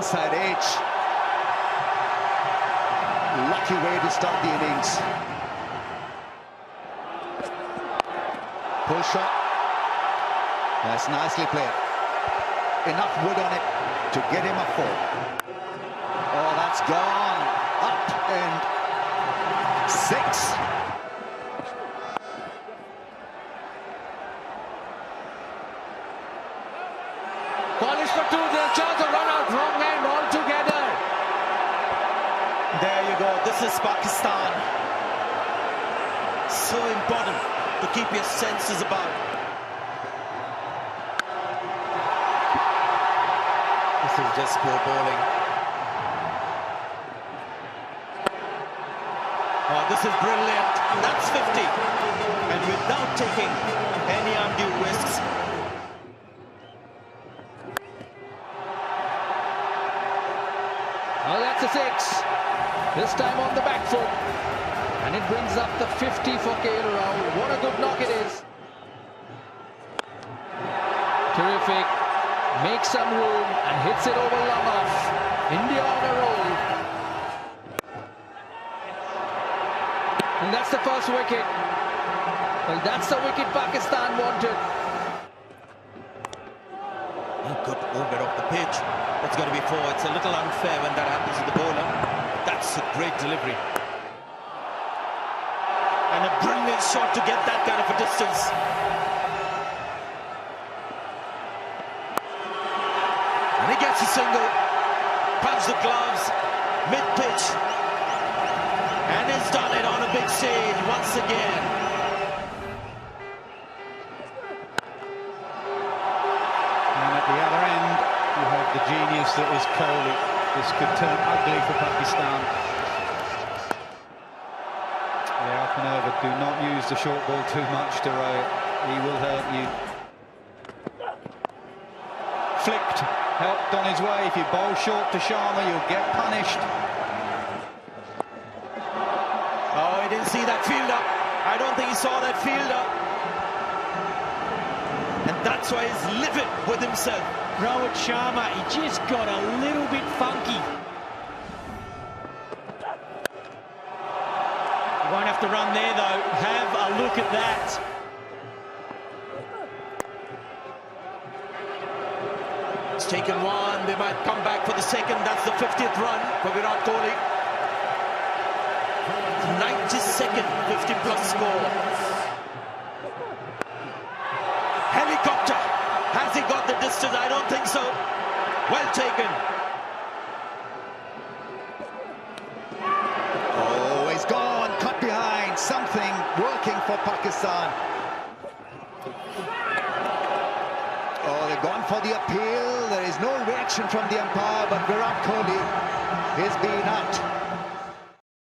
inside edge. Lucky way to start the innings. Pull shot. That's nicely played. Enough wood on it to get him a 4. Oh, that's gone. Up and 6. College for 2, there's chance of run out, wrong hand altogether. There you go, this is Pakistan. So important to keep your senses about. This is just poor bowling. Oh, this is brilliant. That's 50. And without taking any undue risks. Oh, that's a 6. This time on the back foot. And it brings up the 50 for KL Rahul. What a good knock it is. Terrific. Makes some room and hits it over long off. India on a roll. And that's the first wicket. Well, that's the wicket Pakistan wanted. Good orbit off the pitch. That's going to be 4. It's a little unfair when that happens to the bowler. That's a great delivery. And a brilliant shot to get that kind of a distance. And he gets a single. Punch the gloves. Mid-pitch. And he's done it on a big stage once again. The other end, you have the genius that is Kohli. This could turn ugly for Pakistan. Yeah, up and over. Do not use the short ball too much to row it. He will hurt you. Flicked, helped on his way. If you bowl short to Sharma, you'll get punished. Oh, he didn't see that fielder. I don't think he saw that fielder. And that's why he's livid with himself. Rohit Sharma, he just got a little bit funky. You won't have to run there though. Have a look at that. It's taken 1. They might come back for the 2nd. That's the 50th run for Virat Kohli. 92nd 50-plus score. Helicopter. Has he got the distance? I don't think so. Well taken. Oh, he's gone. Cut behind. Something working for Pakistan. Oh, they've gone for the appeal. There is no reaction from the umpire, but Virat Kohli is being out.